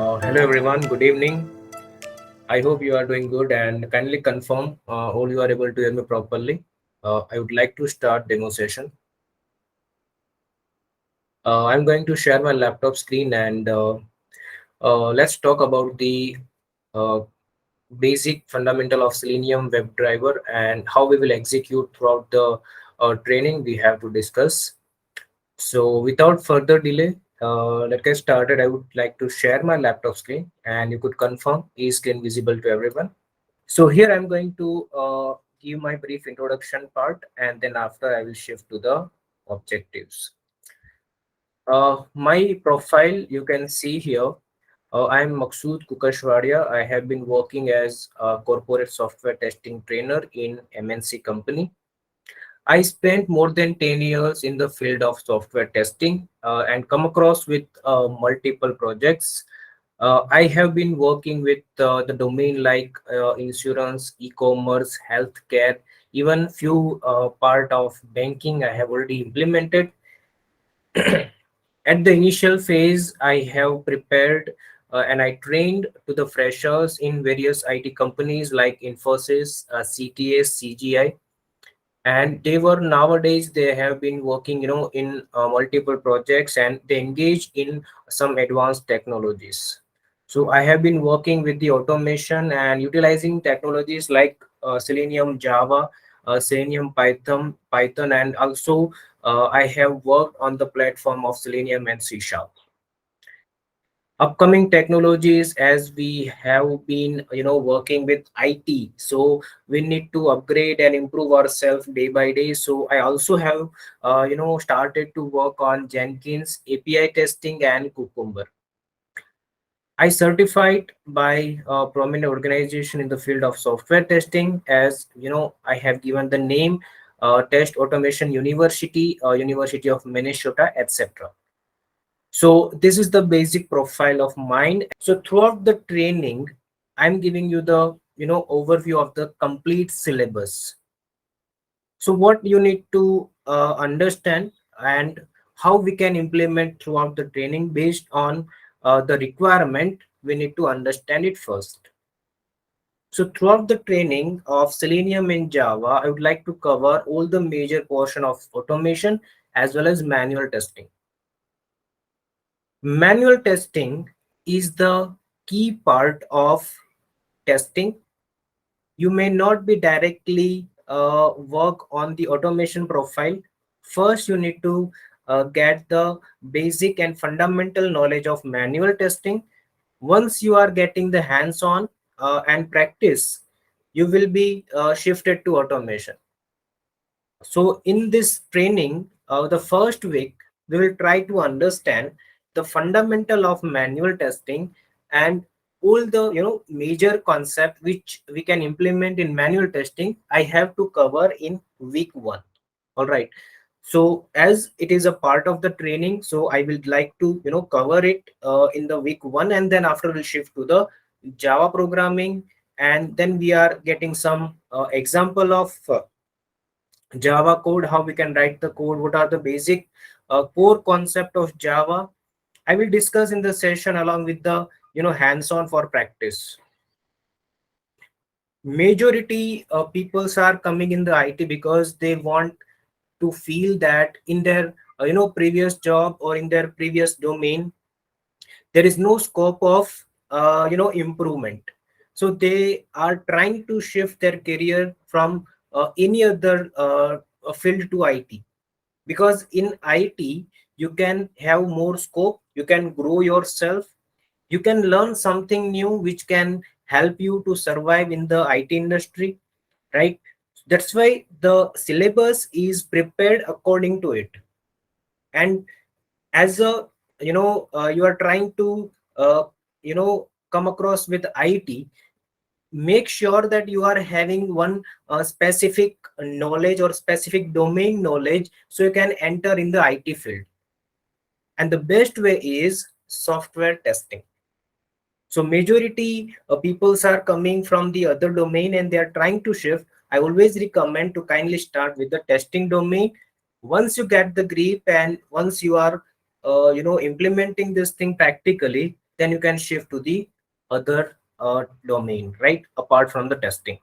Hello everyone, good evening. I hope you are doing good and kindly confirm all you are able to hear me properly. I would like to start demo session. I'm going to share my laptop screen and let's talk about the uh, basic fundamental of Selenium WebDriver and how we will execute throughout the training we have to discuss. So without further delay, let's get started. I would like to share my laptop screen and you could confirm is screen visible to everyone. So here I'm going to give my brief introduction part and then after I will shift to the objectives. My profile you can see here. I'm Maksud Kukashwadia. I have been working as a corporate software testing trainer in MNC company. I spent more than 10 years in the field of software testing and come across with multiple projects. I have been working with the domain like insurance, e-commerce, healthcare, even few part of banking I have already implemented. At the initial phase, I have prepared and I trained to the freshers in various IT companies like Infosys, CTS, CGI, and they were nowadays they have been working in multiple projects and they engage in some advanced technologies. So I have been working with the automation and utilizing technologies like Selenium, Java, Selenium, Python, and also I have worked on the platform of Selenium and C Sharp. Upcoming technologies, as we have been working with IT, so we need to upgrade and improve ourselves day by day. So I also have started to work on Jenkins API testing and Cucumber. I certified by a prominent organization in the field of software testing. As I have given the name Test Automation University, University of Minnesota, etc. So this is the basic profile of mine. So throughout the training, I'm giving you the overview of the complete syllabus. So what you need to understand and how we can implement throughout the training based on the requirement, we need to understand it first. So throughout the training of Selenium and Java, I would like to cover all the major portion of automation as well as manual testing. Manual testing is the key part of testing. You may not be directly work on the automation profile. First, you need to get the basic and fundamental knowledge of manual testing. Once you are getting the hands-on and practice, you will be shifted to automation. So in this training, the first week, we will try to understand the fundamental of manual testing and all the major concept which we can implement in manual testing. I have to cover in week 1. All right. So as it is a part of the training, so I will like to cover it in the week 1, and then after we'll shift to the Java programming, and then we are getting some example of Java code, how we can write the code, what are the basic core concept of Java. I will discuss in the session along with the hands-on for practice. Majority of peoples are coming in the IT because they want to feel that in their previous job or in their previous domain there is no scope of improvement. So they are trying to shift their career from any other field to IT, because in IT you can have more scope, you can grow yourself, you can learn something new which can help you to survive in the IT industry, right? That's why the syllabus is prepared according to it. And as a you are trying to come across with IT, make sure that you are having one specific knowledge or specific domain knowledge so you can enter in the IT field. And the best way is software testing. So majority of peoples are coming from the other domain and they are trying to shift. I always recommend to kindly start with the testing domain. Once you get the grip and once you are implementing this thing practically, then you can shift to the other domain, right, apart from the testing.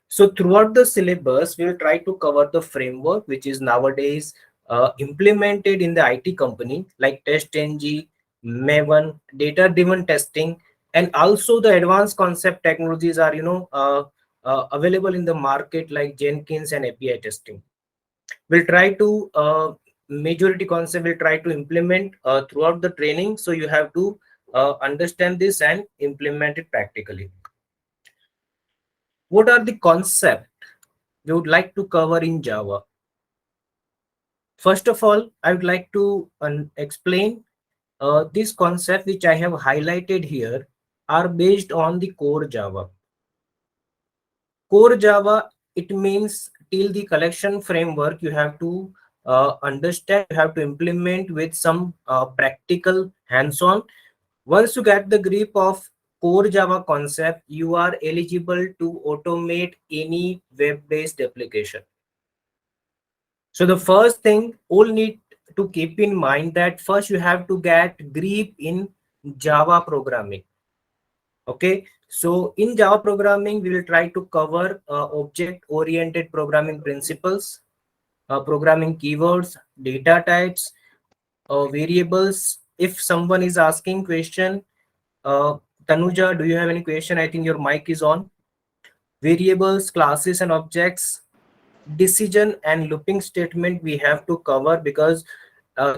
So throughout the syllabus, we will try to cover the framework which is nowadays implemented in the IT company, like TestNG, Maven, data-driven testing, and also the advanced concept technologies are available in the market like Jenkins and API testing. We'll try to majority concept we'll try to implement throughout the training. So you have to understand this and implement it practically. What are the concepts we would like to cover in Java? First of all, I would like to explain this concept which I have highlighted here are based on the core Java. Core Java, it means till the collection framework you have to understand, you have to implement with some practical hands-on. Once you get the grip of core Java concept, you are eligible to automate any web-based application. So the first thing all need to keep in mind that first you have to get grip in Java programming. Okay, so in Java programming, we will try to cover object-oriented programming principles, programming keywords, data types, variables. If someone is asking question, Tanuja, do you have any question? I think your mic is on. Variables, classes, and objects, decision and looping statement we have to cover, because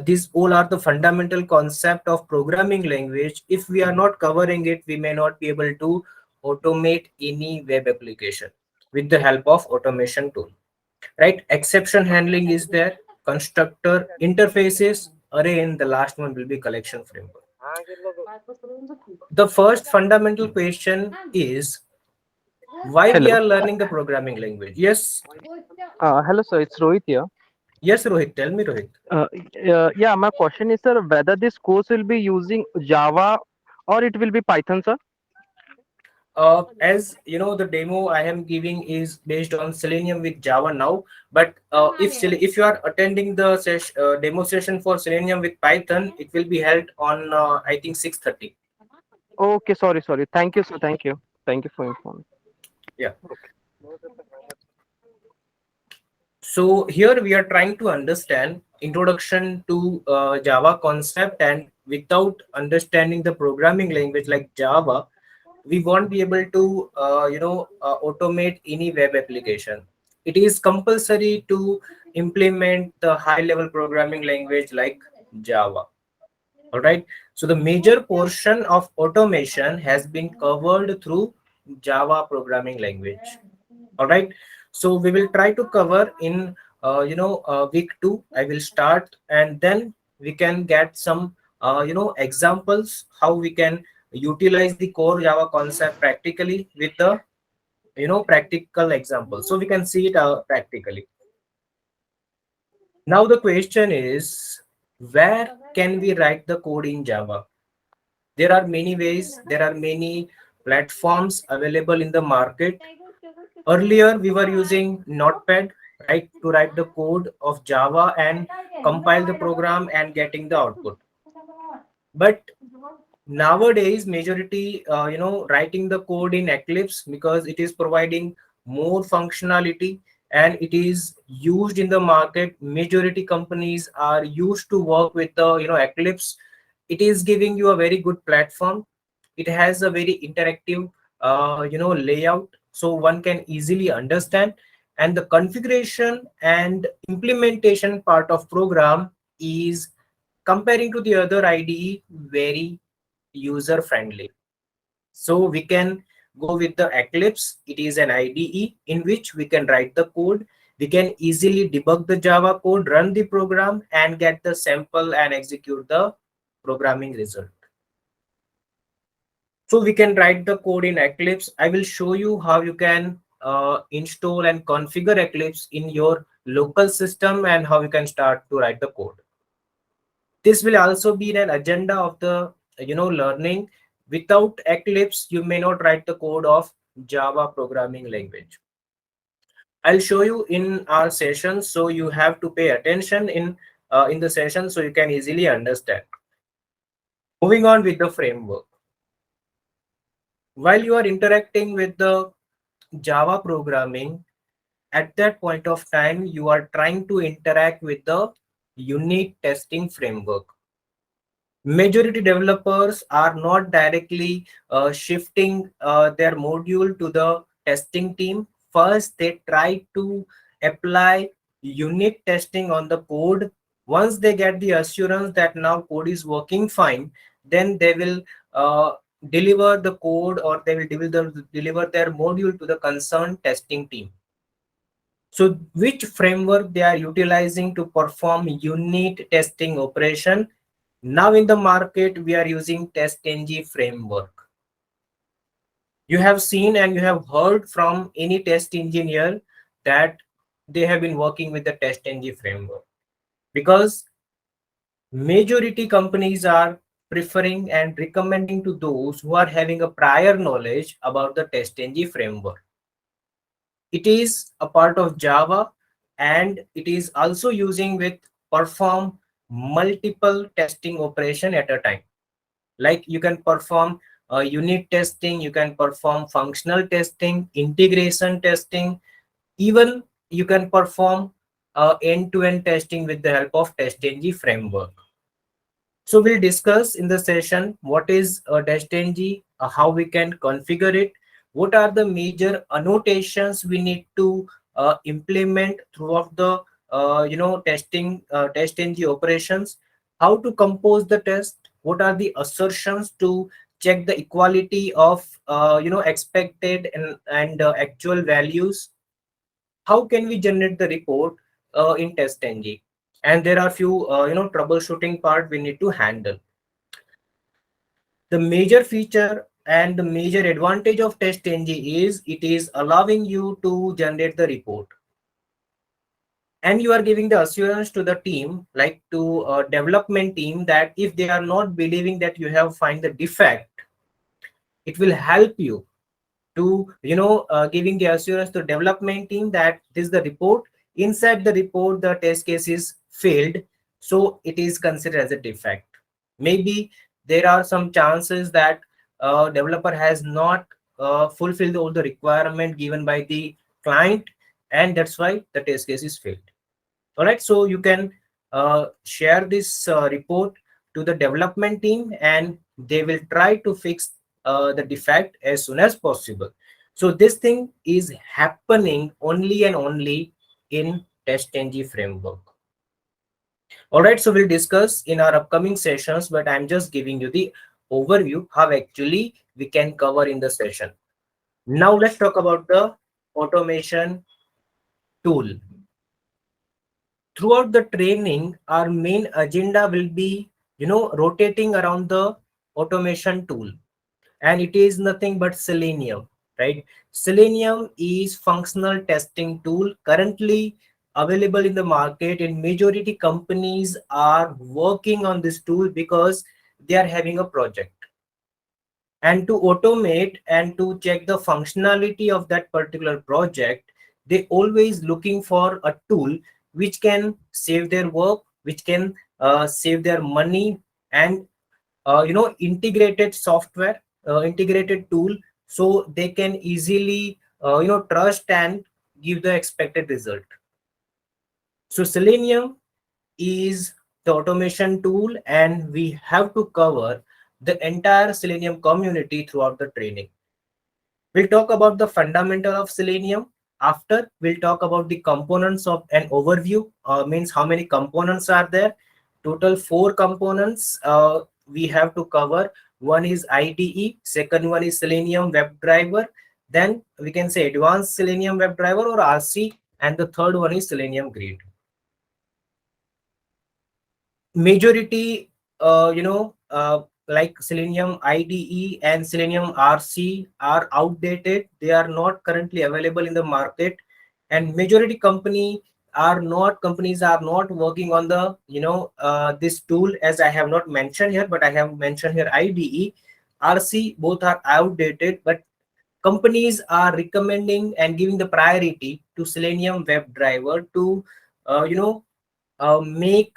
these all are the fundamental concept of programming language. If we are not covering it, we may not be able to automate any web application with the help of automation tool, right? Exception handling is there, constructor, interfaces, array, and the last one will be collection framework. The first fundamental question is why we Hello. are learning the programming language. Yes, Hello, sir. It's Rohit here. yes, Rohit, tell me, Rohit. Yeah, my question is, sir, whether this course will be using Java or it will be Python, sir? As you know, the demo I am giving is based on Selenium with Java now. But if you are attending the demo session for Selenium with Python, it will be held on I think 6:30. Okay, sorry. Thank you, sir. Thank you. Thank you for informing. Yeah. Okay. So here we are trying to understand introduction to Java concept, and without understanding the programming language like Java, we won't be able to automate any web application. It is compulsory to implement the high level programming language like Java. All right, so the major portion of automation has been covered through Java programming language. All right, so we will try to cover in week 2. I will start, and then we can get some examples how we can utilize the core Java concept practically with the practical example, so we can see it practically. Now the question is, where can we write the code in Java? There are many ways, there are many platforms available in the market. Earlier, we were using Notepad, right, to write the code of Java and compile the program and getting the output. But nowadays, majority, writing the code in Eclipse, because it is providing more functionality and it is used in the market. Majority companies are used to work with the Eclipse. It is giving you a very good platform. It has a very interactive layout, so one can easily understand, and the configuration and implementation part of program is, comparing to the other IDE, very user friendly. So we can go with the Eclipse. It is an IDE in which we can write the code. We can easily debug the Java code, run the program, and get the sample and execute the programming result. So we can write the code in Eclipse. I will show you how you can install and configure Eclipse in your local system and how you can start to write the code. This will also be an agenda of the learning. Without Eclipse, you may not write the code of Java programming language. I'll show you in our session, so you have to pay attention in the session so you can easily understand. Moving on with the framework. While you are interacting with the Java programming, at that point of time you are trying to interact with the unit testing framework. Majority developers are not directly shifting their module to the testing team. First they try to apply unit testing on the code. Once they get the assurance that now code is working fine, then they will uh, deliver the code, or they will deliver their module to the concerned testing team. So which framework they are utilizing to perform unit testing operation? Now in the market, we are using TestNG framework. You have seen and you have heard from any test engineer that they have been working with the TestNG framework, because majority companies are preferring and recommending to those who are having a prior knowledge about the TestNG framework. It is a part of Java, and it is also using with perform multiple testing operation at a time. Like you can perform unit testing, you can perform functional testing, integration testing, even you can perform end-to-end testing with the help of TestNG framework. So we'll discuss in the session what is TestNG, how we can configure it, what are the major annotations we need to implement throughout the TestNG operations, how to compose the test, what are the assertions to check the equality of expected and actual values, how can we generate the report in TestNG, and there are few troubleshooting part we need to handle. The major feature and the major advantage of TestNG is it is allowing you to generate the report, and you are giving the assurance to the team, like to a development team, that if they are not believing that you have find the defect, it will help you to giving the assurance to development team that this is the report. Inside the report the test case is failed, so it is considered as a defect. Maybe there are some chances that developer has not fulfilled all the requirement given by the client, and that's why the test case is failed. All right, so you can share this report to the development team, and they will try to fix the defect as soon as possible. So this thing is happening only and only in TestNG framework. All right, so we'll discuss in our upcoming sessions, but I'm just giving you the overview how actually we can cover in the session. Now let's talk about the automation tool. Throughout the training, our main agenda will be rotating around the automation tool, and it is nothing but Selenium, right? Selenium is functional testing tool currently available in the market, and majority companies are working on this tool because they are having a project, and to automate and to check the functionality of that particular project, they always looking for a tool which can save their work, which can save their money, and integrated software, integrated tool, so they can easily trust and give the expected result. So Selenium is the automation tool, and we have to cover the entire Selenium community throughout the training. We'll talk about the fundamental of Selenium. After, we'll talk about the components of an overview, means how many components are there. Total 4 components we have to cover. One is IDE, second one is Selenium WebDriver, then we can say Advanced Selenium WebDriver or RC, and the third one is Selenium Grid. Majority like Selenium IDE and Selenium RC are outdated, they are not currently available in the market, and majority companies are not working on the this tool, as I have not mentioned here, but I have mentioned here IDE, RC, both are outdated, but companies are recommending and giving the priority to Selenium WebDriver to make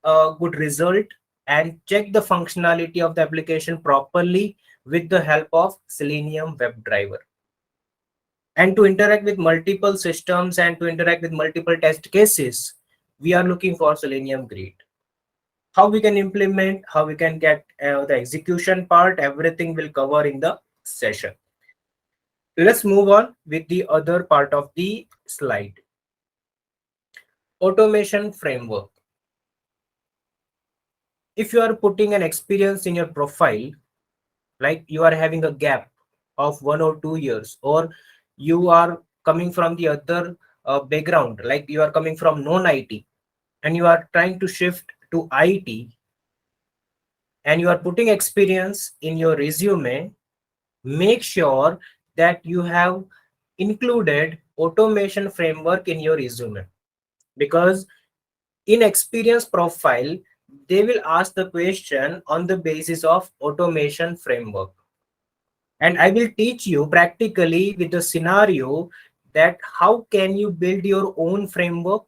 a good result and check the functionality of the application properly with the help of Selenium WebDriver. And to interact with multiple systems and to interact with multiple test cases, we are looking for Selenium Grid. How we can implement, how we can get the execution part, everything will cover in the session. Let's move on with the other part of the slide. Automation framework. If you are putting an experience in your profile, like you are having a gap of 1 or 2 years, or you are coming from the other background, like you are coming from non-IT and you are trying to shift to IT, and you are putting experience in your resume, make sure that you have included automation framework in your resume, because in experience profile they will ask the question on the basis of automation framework. And I will teach you practically with the scenario that how can you build your own framework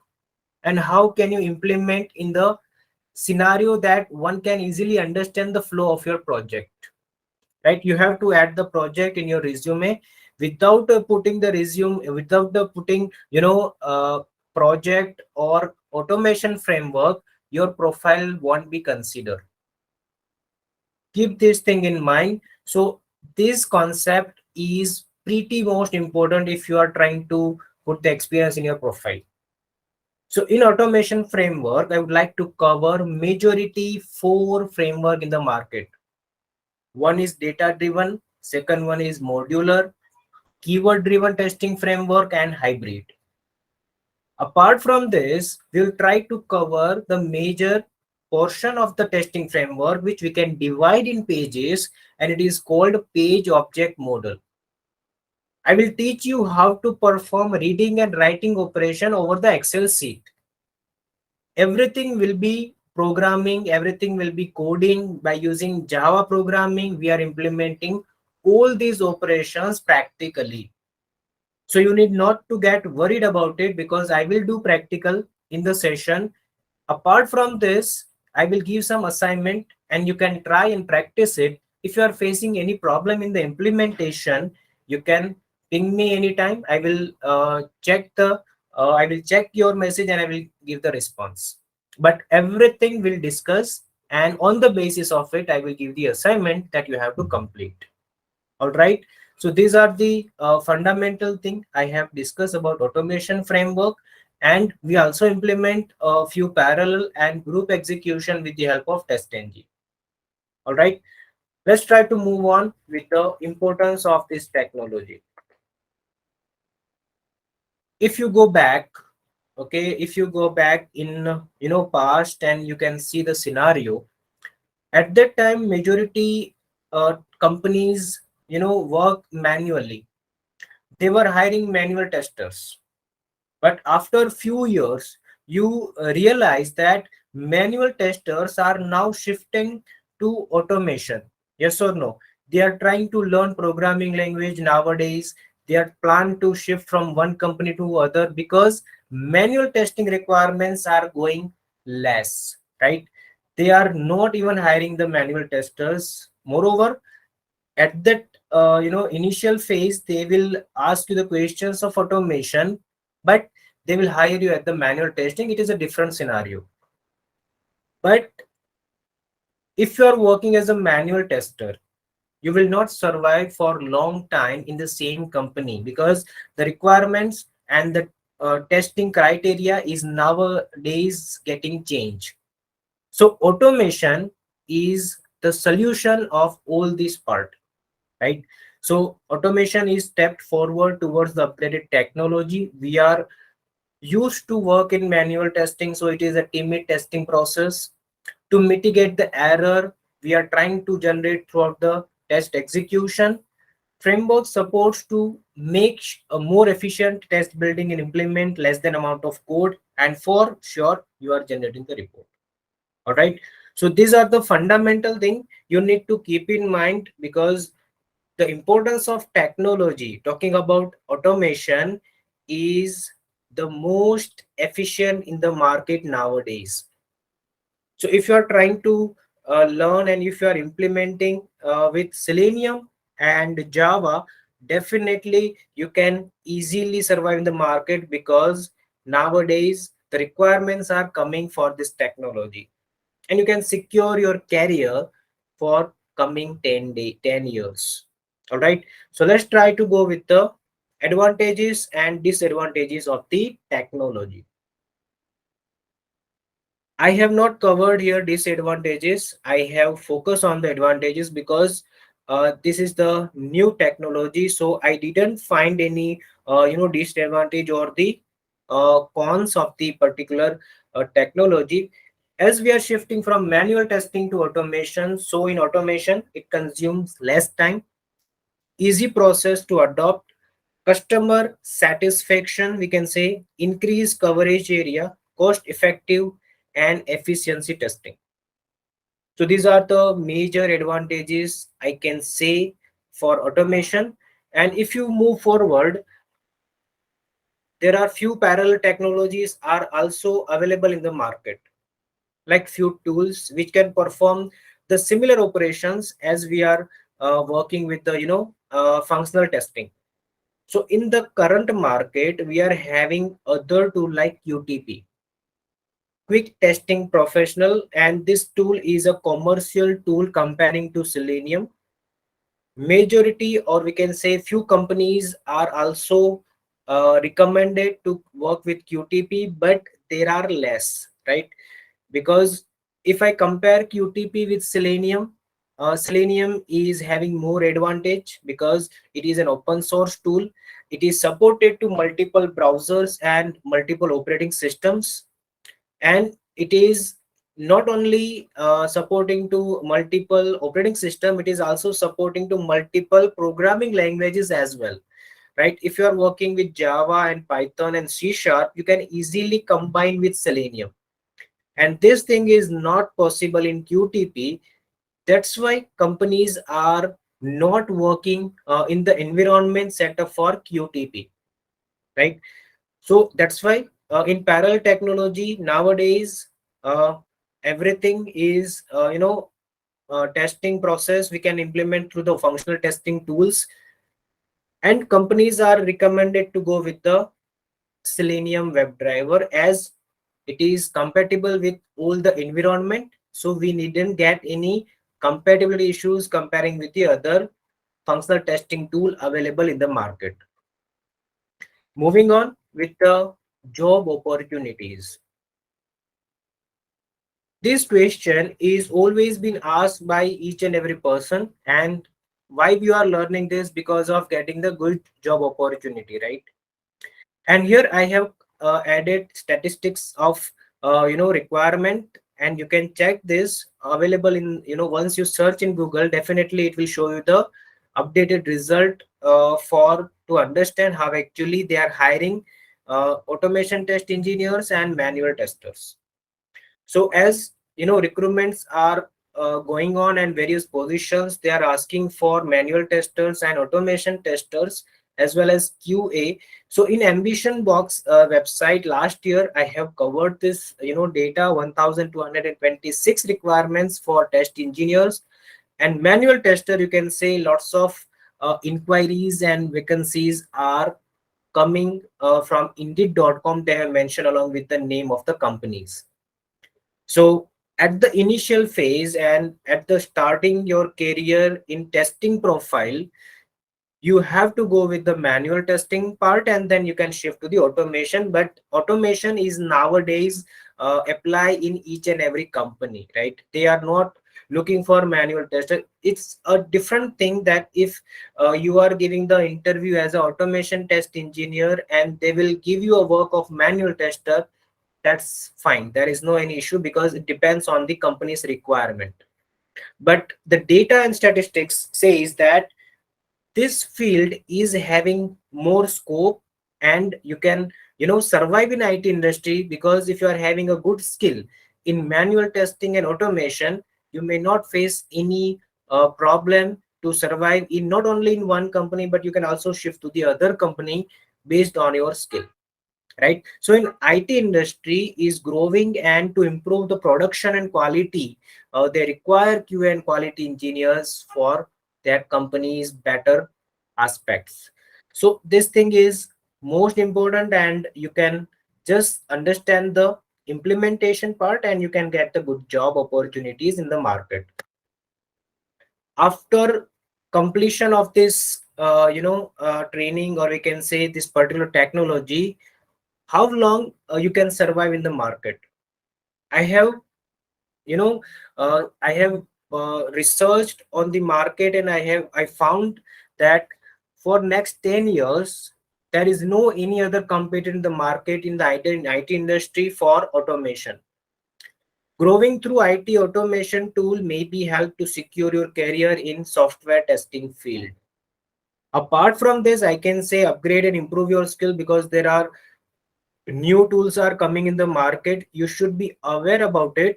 and how can you implement in the scenario that one can easily understand the flow of your project. Right, you have to add the project in your resume. Without putting the resume, without the putting project or automation framework, your profile won't be considered. Keep this thing in mind. So this concept is pretty most important if you are trying to put the experience in your profile. So in automation framework, I would like to cover majority 4 framework in the market. One is data driven, second one is modular, keyword driven testing framework, and hybrid. Apart from this, we'll try to cover the major portion of the testing framework which we can divide in pages, and it is called page object model. I will teach you how to perform reading and writing operation over the Excel sheet. Everything will be programming, everything will be coding. By using Java programming, we are implementing all these operations practically. So you need not to get worried about it, because I will do practical in the session. Apart from this, I will give some assignment and you can try and practice it. If you are facing any problem in the implementation, you can ping me anytime. I will check your message and I will give the response. But everything will discuss, and on the basis of it, I will give the assignment that you have to complete. All right. So these are the fundamental thing I have discussed about automation framework, and we also implement a few parallel and group execution with the help of TestNG. All right. Let's try to move on with the importance of this technology. If you go back, okay, if you go back in past, and you can see the scenario. At that time, majority companies work manually. They were hiring manual testers. But after few years, you realize that manual testers are now shifting to automation. Yes or no? They are trying to learn programming language nowadays. They are planned to shift from one company to other, because manual testing requirements are going less, right? They are not even hiring the manual testers. Moreover, at that initial phase, they will ask you the questions of automation, but they will hire you at the manual testing. It is a different scenario. But if you are working as a manual tester, you will not survive for long time in the same company, because the requirements and the testing criteria is nowadays getting changed. So automation is the solution of all this part, right? So automation is stepped forward towards the updated technology. We are used to work in manual testing, so it is a timid testing process. To mitigate the error, we are trying to generate throughout the test execution. Framework supports to make a more efficient test building and implement less than amount of code, and for sure you are generating the report. All right. So these are the fundamental thing you need to keep in mind, because the importance of technology, talking about automation, is the most efficient in the market nowadays. So if you are trying to learn and if you are implementing with Selenium and Java, definitely you can easily survive in the market, because nowadays the requirements are coming for this technology, and you can secure your career for coming 10 years. All right, so let's try to go with the advantages and disadvantages of the technology. I have not covered here disadvantages. I have focused on the advantages because this is the new technology. So I didn't find any, disadvantage or the cons of the particular technology. As we are shifting from manual testing to automation, so in automation it consumes less time, easy process to adopt, customer satisfaction, we can say, increase coverage area, cost effective, and efficiency testing. So these are the major advantages I can say for automation. And if you move forward, there are few parallel technologies are also available in the market, like few tools which can perform the similar operations as we are working with the functional testing. So in the current market, we are having other tool like QTP, Quick Testing Professional, and this tool is a commercial tool comparing to Selenium. Majority, or we can say few companies are also recommended to work with QTP, but there are less, right? Because if I compare QTP with Selenium, Selenium is having more advantage because it is an open source tool. It is supported to multiple browsers and multiple operating systems, and it is not only supporting to multiple operating system, it is also supporting to multiple programming languages as well, right? If you are working with Java and Python and C sharp, you can easily combine with Selenium, and this thing is not possible in QTP. That's why companies are not working in the environment set up for QTP, right? So that's why in parallel technology nowadays, uh, everything is testing process we can implement through the functional testing tools, and companies are recommended to go with the Selenium WebDriver as it is compatible with all the environment, so we needn't get any compatibility issues comparing with the other functional testing tool available in the market. Moving on with the job opportunities. This question is always been asked by each and every person, and why we are learning this, because of getting the good job opportunity, right? And here I have added statistics of requirement, and you can check this available in, once you search in Google, definitely it will show you the updated result for to understand how actually they are hiring automation test engineers and manual testers. So as recruitments are going on and various positions, they are asking for manual testers and automation testers as well as QA. So in Ambition Box website last year, I have covered this data: 1,226 requirements for test engineers and manual tester. You can say lots of inquiries and vacancies are coming from Indeed.com. They have mentioned along with the name of the companies. So at the initial phase and at the starting your career in testing profile, you have to go with the manual testing part, and then you can shift to the automation. But automation is nowadays apply in each and every company, right? They are not looking for manual tester. It's a different thing that if you are giving the interview as an automation test engineer and they will give you a work of manual tester, that's fine, there is no any issue because it depends on the company's requirement. But the data and statistics says that this field is having more scope, and you can survive in IT industry, because if you are having a good skill in manual testing and automation, you may not face any problem to survive in not only in one company, but you can also shift to the other company based on your skill, right? So in IT industry is growing, and to improve the production and quality, they require QA and quality engineers for their company's better aspects. So this thing is most important, and you can just understand the implementation part and you can get the good job opportunities in the market. After completion of this training, or we can say this particular technology, how long you can survive in the market? I have you know I have researched on the market, and I found that for next 10 years there is no any other competitor in the market in the IT industry for automation. Growing through IT automation tool may be help to secure your career in software testing field. Apart from this, I can say upgrade and improve your skill, because there are new tools are coming in the market. You should be aware about it.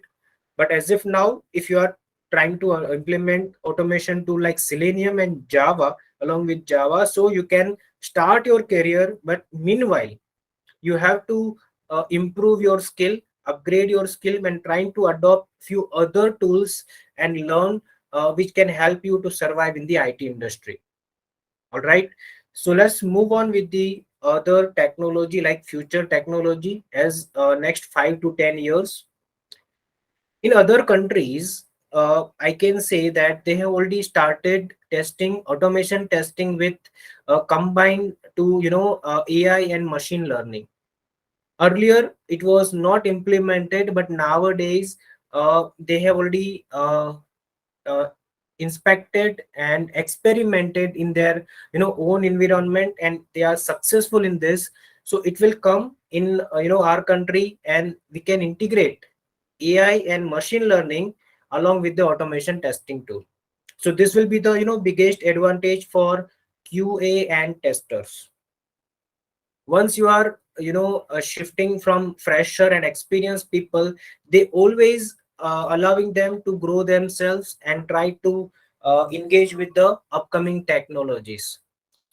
But as if now, if you are trying to implement automation tool like Selenium and Java along with Java, so you can start your career. But meanwhile, you have to improve your skill, upgrade your skill, and trying to adopt few other tools and learn which can help you to survive in the IT industry. All right, so let's move on with the other technology like future technology. As next 5 to 10 years in other countries, I can say that they have already started testing automation testing with combined to AI and machine learning. Earlier it was not implemented, but nowadays they have already uh, inspected and experimented in their own environment, and they are successful in this. So it will come in our country, and we can integrate AI and machine learning along with the automation testing tool. So this will be the biggest advantage for QA and testers. Once you are shifting from fresher and experienced people, they always allowing them to grow themselves and try to engage with the upcoming technologies,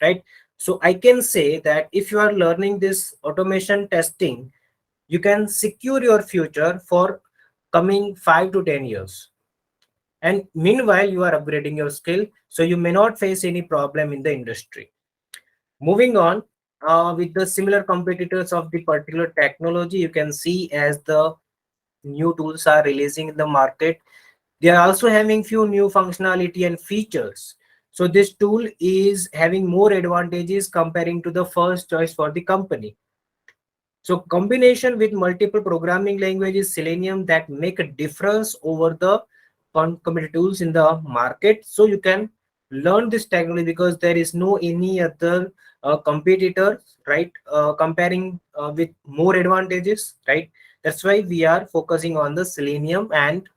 right? So I can say that if you are learning this automation testing, you can secure your future for coming 5 to 10 years, and meanwhile you are upgrading your skill, so you may not face any problem in the industry. Moving on, with the similar competitors of the particular technology, you can see as the new tools are releasing in the market, they are also having few new functionality and features. So this tool is having more advantages comparing to the first choice for the company. So combination with multiple programming languages, Selenium, that make a difference over the competitive tools in the market. So you can learn this technology because there is no any other competitor, right? Comparing with more advantages, right? That's why we are focusing on the Selenium and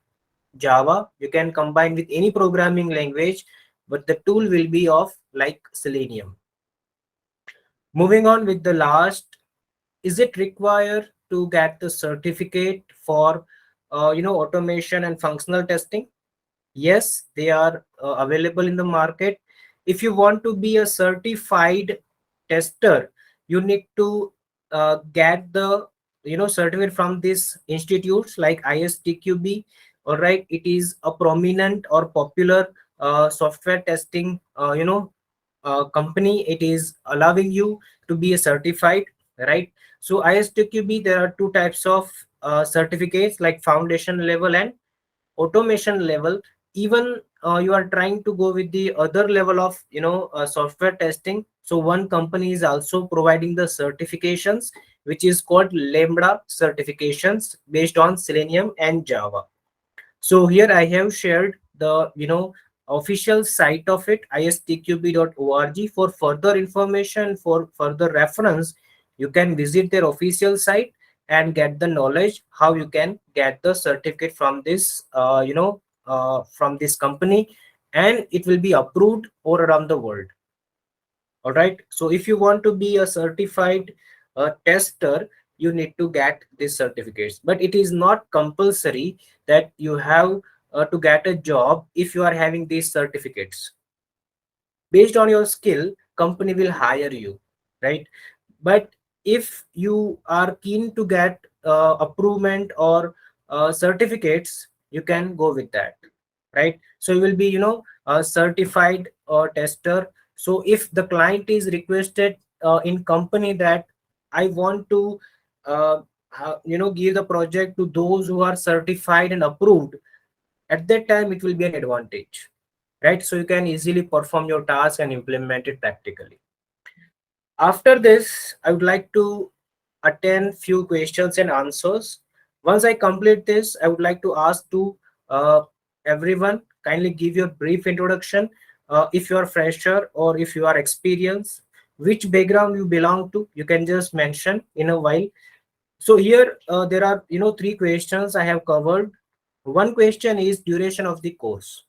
Java. You can combine with any programming language, but the tool will be of like Selenium. Moving on with the last, is it required to get the certificate for automation and functional testing? Yes, they are available in the market. If you want to be a certified tester, you need to get the certificate from these institutes like ISTQB. All right, it is a prominent or popular software testing company. It is allowing you to be a certified, right? So ISTQB, there are two types of certificates like foundation level and automation level. Even you are trying to go with the other level of software testing, so one company is also providing the certifications, which is called Lambda certifications based on Selenium and Java. So here I have shared the official site of it, istqb.org. For further information, for further reference, you can visit their official site and get the knowledge how you can get the certificate from this from this company, and it will be approved all around the world. All right, so if you want to be a certified tester, you need to get these certificates, but it is not compulsory that you have to get a job. If you are having these certificates, based on your skill, company will hire you, right? But if you are keen to get approval or certificates, you can go with that, right? So you will be, a certified tester. So if the client is requested in company that I want to uh, give the project to those who are certified and approved, at that time it will be an advantage, right? So you can easily perform your task and implement it practically. After this, I would like to attend few questions and answers. Once I complete this, I would like to ask to uh, everyone kindly give your brief introduction. If you are fresher or if you are experienced, which background you belong to, you can just mention in a while. So here there are three questions I have covered. One question is duration of the course.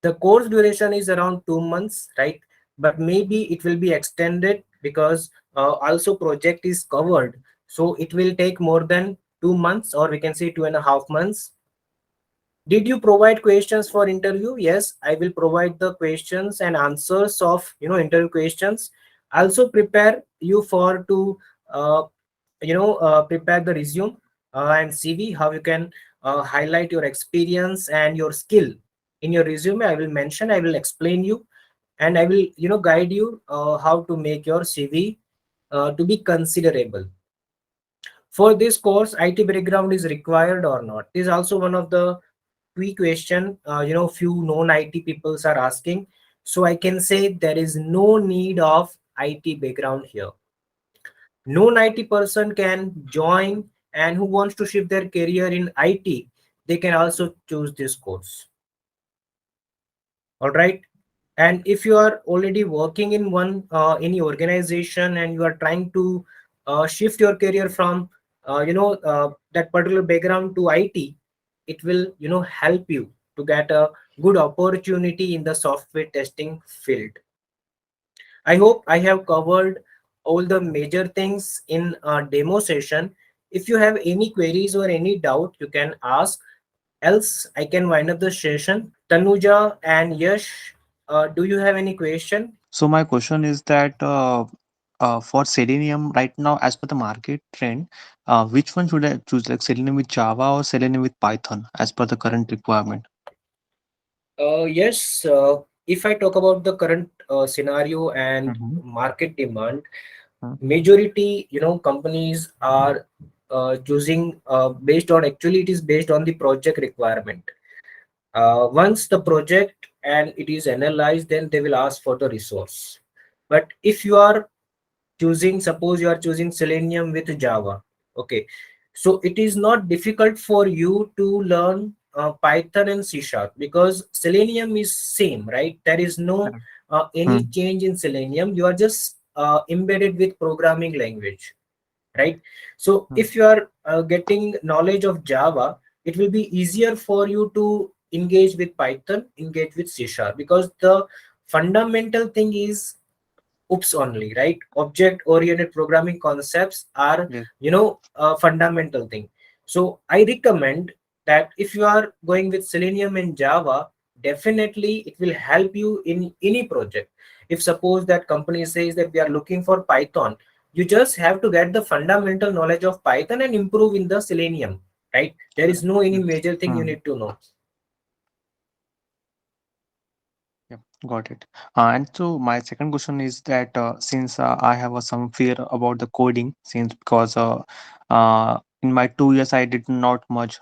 The course duration is around 2 months, right? But maybe it will be extended because also project is covered, so it will take more than 2 months, or we can say 2.5 months. Did you provide questions for interview? Yes, I will provide the questions and answers of interview questions. Also prepare you for to uh, prepare the resume and CV, how you can highlight your experience and your skill in your resume. I will mention, I will explain you, and I will guide you how to make your CV to be considerable. For this course, IT background is required or not? This is also one of the key question, few non IT peoples are asking. So I can say there is no need of IT background here. Non-IT person can join, and who wants to shift their career in IT, they can also choose this course. All right. And if you are already working in one any organization and you are trying to shift your career from that particular background to IT, it will help you to get a good opportunity in the software testing field. I hope I have covered all the major things in a demo session. If you have any queries or any doubt, you can ask. Else, I can wind up the session. Tanuja and Yash, do you have any question? So my question is that for Selenium right now, as per the market trend, which one should I choose, like Selenium with Java or Selenium with Python, as per the current requirement? Yes, if I talk about the current scenario and Mm-hmm. market demand, majority companies are choosing based on, actually it is based on the project requirement. Once the project and it is analyzed, then they will ask for the resource. But if you are choosing, suppose you are choosing Selenium with Java, okay, so it is not difficult for you to learn Python and C sharp, because Selenium is same, right? There is no Correct. any Hmm. change in Selenium. You are just embedded with programming language, right? So Hmm. if you are getting knowledge of Java, it will be easier for you to engage with Python, engage with C sharp, because the fundamental thing is oops only, right? Object oriented programming concepts are Yes. a fundamental thing. So I recommend that if you are going with Selenium and Java, definitely it will help you in any project. If suppose that company says that we are looking for Python, you just have to get the fundamental knowledge of Python and improve in the Selenium, right? There is Correct. no any Yes. major thing you Hmm. need to know. Yep, got it. And so my second question is that since I have some fear about the coding, since because in my 2 years I did not much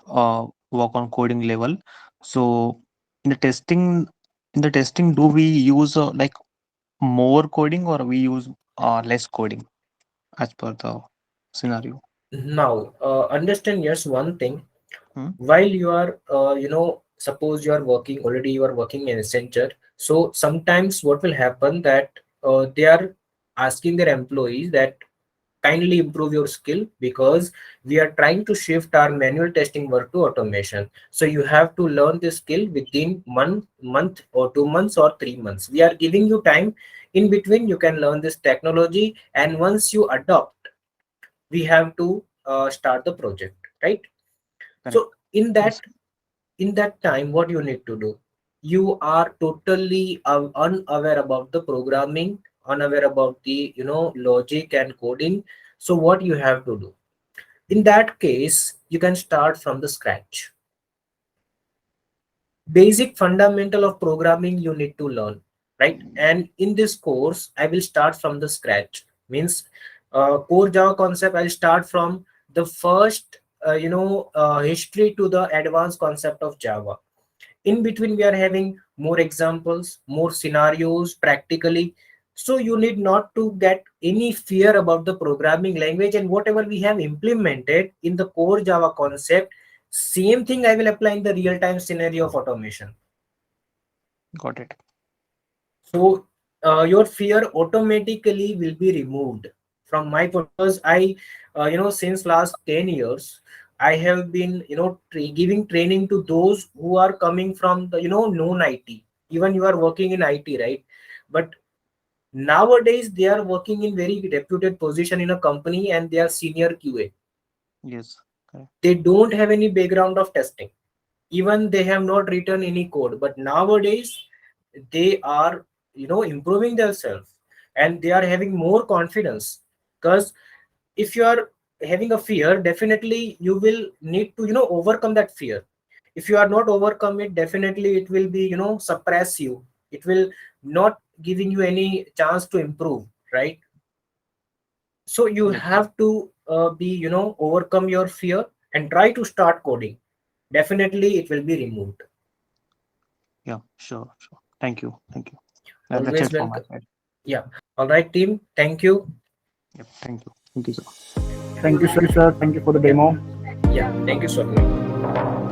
work on coding level. So in the testing, do we use like more coding or we use less coding as per the scenario? Now understand, yes, one thing. Hmm? While you are suppose you are working, already you are working in a center, so sometimes what will happen that they are asking their employees that kindly improve your skill, because we are trying to shift our manual testing work to automation. So you have to learn this skill within month or 2 months or 3 months. We are giving you time. In between you can learn this technology, and once you adopt, we have to start the project, right? Correct. So in Yes. that time, what you need to do, you are totally unaware about the programming, unaware about the logic and coding. So what you have to do, in that case, you can start from the scratch. basic fundamental of programming you need to learn, right? And in this course I will start from the scratch, means core Java concept I'll start from the first history to the advanced concept of Java. In between we are having more examples, more scenarios practically, so you need not to get any fear about the programming language, and whatever we have implemented in the core Java concept, same thing I will apply in the real time scenario of automation. Got it. So your fear automatically will be removed from my point, because I since last 10 years I have been giving training to those who are coming from the known IT. Even you are working in IT, right? But nowadays they are working in very reputed position in a company and they are senior QA. Yes. Correct. They don't have any background of testing, even they have not written any code, but nowadays they are improving themselves and they are having more confidence. Because if you are having a fear, definitely you will need to overcome that fear. If you are not overcome it, definitely it will be suppress you. It will not giving you any chance to improve, right? So you Yes. Yes. have to be overcome your fear and try to start coding. Definitely it will be removed. Yeah. Sure. Sure. Thank you. Thank you. That's Always it from my welcome. side. Yeah. All right, team. Thank you. Yep. Thank you. Thank you, sir. Thank you, sir. Thank you for the Yeah. demo. Yeah. Thank you so much.